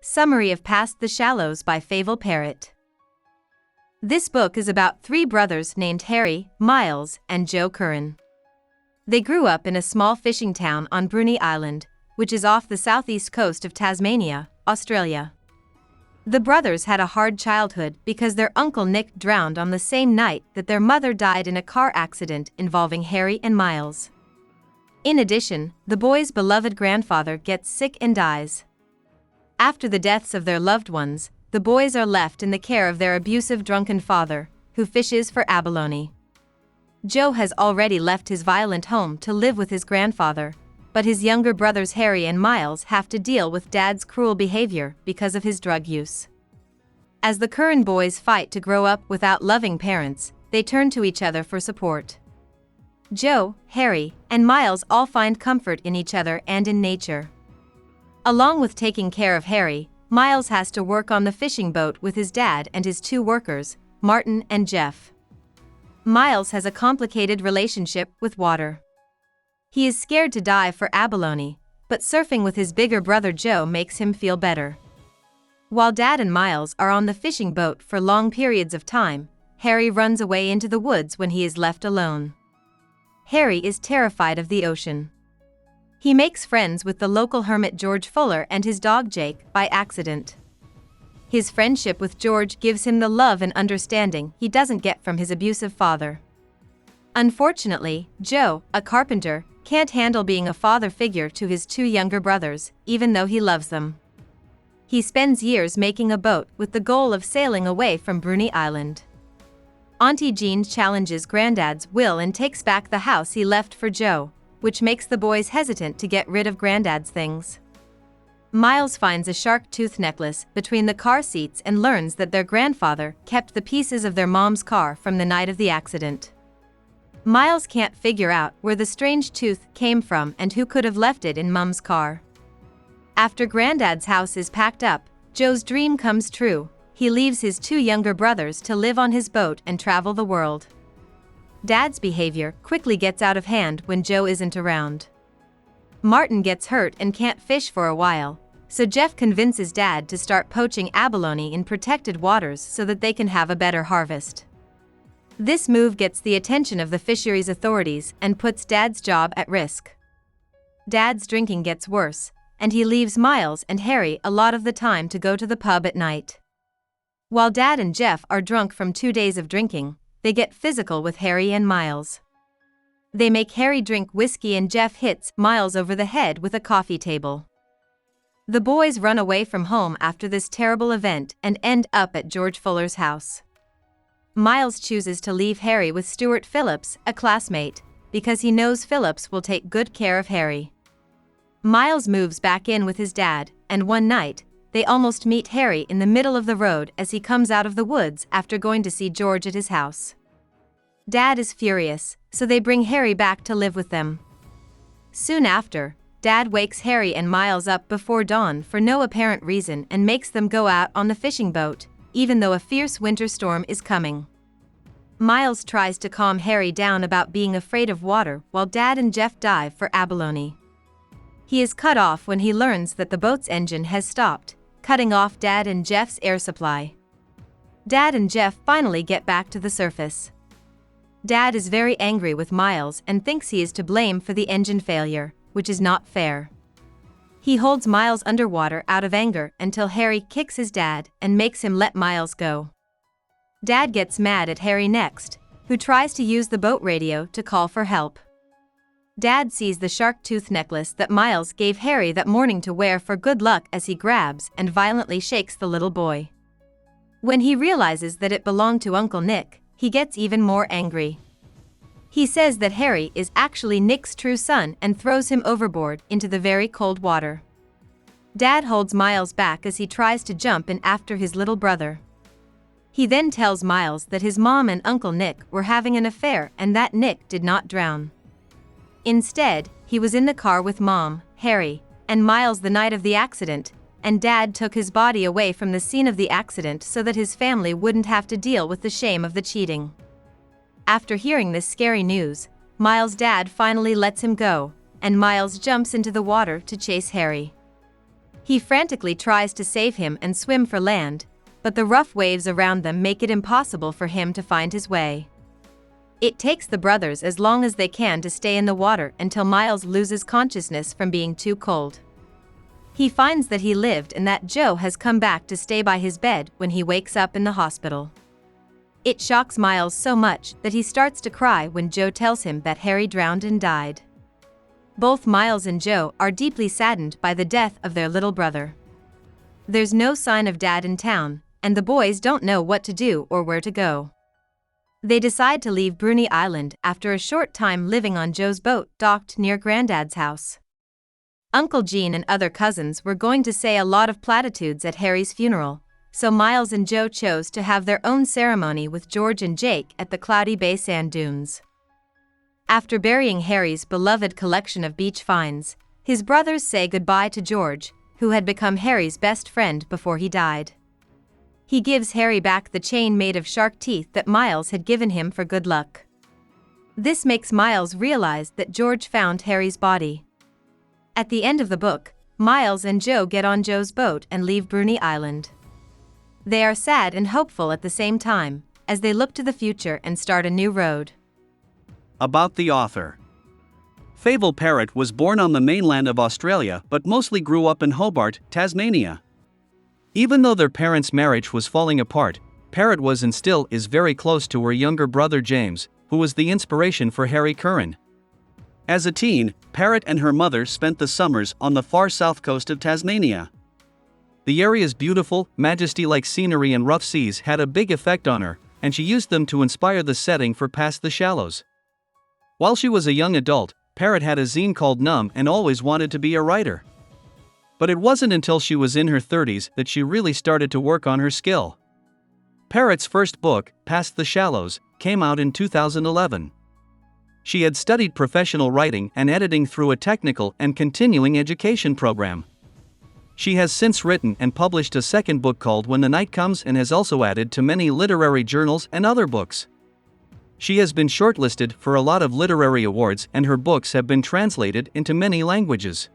Summary of Past the Shallows by Favel Parrett. This book is about three brothers named Harry, Miles, and Joe Curran. They grew up in a small fishing town on Bruny Island, which is off the southeast coast of Tasmania, Australia. The brothers had a hard childhood because their uncle Nick drowned on the same night that their mother died in a car accident involving Harry and Miles. In addition, the boys' beloved grandfather gets sick and dies. After the deaths of their loved ones, the boys are left in the care of their abusive drunken father, who fishes for abalone. Joe has already left his violent home to live with his grandfather, but his younger brothers Harry and Miles have to deal with Dad's cruel behavior because of his drug use. As the Curran boys fight to grow up without loving parents, they turn to each other for support. Joe, Harry, and Miles all find comfort in each other and in nature. Along with taking care of Harry, Miles has to work on the fishing boat with his dad and his two workers, Martin and Jeff. Miles has a complicated relationship with water. He is scared to dive for abalone, but surfing with his bigger brother Joe makes him feel better. While Dad and Miles are on the fishing boat for long periods of time, Harry runs away into the woods when he is left alone. Harry is terrified of the ocean. He makes friends with the local hermit George Fuller and his dog Jake by accident. His friendship with George gives him the love and understanding he doesn't get from his abusive father. Unfortunately, Joe, a carpenter, can't handle being a father figure to his two younger brothers, even though he loves them. He spends years making a boat with the goal of sailing away from Bruny Island. Auntie Jean challenges Granddad's will and takes back the house he left for Joe, which makes the boys hesitant to get rid of Granddad's things. Miles finds a shark tooth necklace between the car seats and learns that their grandfather kept the pieces of their mom's car from the night of the accident. Miles can't figure out where the strange tooth came from and who could have left it in Mom's car. After Granddad's house is packed up, Joe's dream comes true. He leaves his two younger brothers to live on his boat and travel the world. Dad's behavior quickly gets out of hand when Joe isn't around. Martin gets hurt and can't fish for a while, so Jeff convinces Dad to start poaching abalone in protected waters so that they can have a better harvest. This move gets the attention of the fisheries authorities and puts Dad's job at risk. Dad's drinking gets worse, and he leaves Miles and Harry a lot of the time to go to the pub at night. While Dad and Jeff are drunk from 2 days of drinking, they get physical with Harry and Miles. They make Harry drink whiskey and Jeff hits Miles over the head with a coffee table. The boys run away from home after this terrible event and end up at George Fuller's house. Miles chooses to leave Harry with Stuart Phillips, a classmate, because he knows Phillips will take good care of Harry. Miles moves back in with his dad, and one night, they almost meet Harry in the middle of the road as he comes out of the woods after going to see George at his house. Dad is furious, so they bring Harry back to live with them. Soon after, Dad wakes Harry and Miles up before dawn for no apparent reason and makes them go out on the fishing boat, even though a fierce winter storm is coming. Miles tries to calm Harry down about being afraid of water while Dad and Jeff dive for abalone. He is cut off when he learns that the boat's engine has stopped, cutting off Dad and Jeff's air supply. Dad and Jeff finally get back to the surface. Dad is very angry with Miles and thinks he is to blame for the engine failure, which is not fair. He holds Miles underwater out of anger until Harry kicks his dad and makes him let Miles go. Dad gets mad at Harry next, who tries to use the boat radio to call for help. Dad sees the shark tooth necklace that Miles gave Harry that morning to wear for good luck as he grabs and violently shakes the little boy. When he realizes that it belonged to Uncle Nick, he gets even more angry. He says that Harry is actually Nick's true son and throws him overboard into the very cold water. Dad holds Miles back as he tries to jump in after his little brother. He then tells Miles that his mom and Uncle Nick were having an affair and that Nick did not drown. Instead, he was in the car with Mom, Harry, and Miles the night of the accident, and Dad took his body away from the scene of the accident so that his family wouldn't have to deal with the shame of the cheating. After hearing this scary news, Miles' dad finally lets him go, and Miles jumps into the water to chase Harry. He frantically tries to save him and swim for land, but the rough waves around them make it impossible for him to find his way. It takes the brothers as long as they can to stay in the water until Miles loses consciousness from being too cold. He finds that he lived and that Joe has come back to stay by his bed when he wakes up in the hospital. It shocks Miles so much that he starts to cry when Joe tells him that Harry drowned and died. Both Miles and Joe are deeply saddened by the death of their little brother. There's no sign of Dad in town, and the boys don't know what to do or where to go. They decide to leave Bruny Island after a short time living on Joe's boat docked near Granddad's house. Uncle Gene and other cousins were going to say a lot of platitudes at Harry's funeral, so Miles and Joe chose to have their own ceremony with George and Jake at the Cloudy Bay sand dunes. After burying Harry's beloved collection of beach finds, his brothers say goodbye to George, who had become Harry's best friend before he died. He gives Harry back the chain made of shark teeth that Miles had given him for good luck. This makes Miles realize that George found Harry's body. At the end of the book, Miles and Joe get on Joe's boat and leave Bruny Island. They are sad and hopeful at the same time, as they look to the future and start a new road. About the author. Favel Parrett was born on the mainland of Australia but mostly grew up in Hobart, Tasmania. Even though their parents' marriage was falling apart, Parrett was and still is very close to her younger brother James, who was the inspiration for Harry Curran. As a teen, Parrett and her mother spent the summers on the far south coast of Tasmania. The area's beautiful, majesty-like scenery and rough seas had a big effect on her, and she used them to inspire the setting for Past the Shallows. While she was a young adult, Parrett had a zine called Numb and always wanted to be a writer. But it wasn't until she was in her 30s that she really started to work on her skill. Parrett's first book, Past the Shallows, came out in 2011. She had studied professional writing and editing through a technical and continuing education program. She has since written and published a second book called When the Night Comes and has also added to many literary journals and other books. She has been shortlisted for a lot of literary awards and her books have been translated into many languages.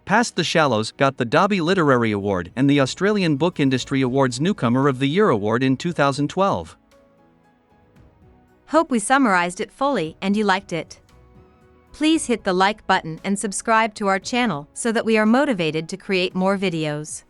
Past the Shallows got the Dobby Literary Award and the Australian Book Industry Awards Newcomer of the Year Award in 2012. Hope we summarized it fully and you liked it. Please hit the like button and subscribe to our channel so that we are motivated to create more videos.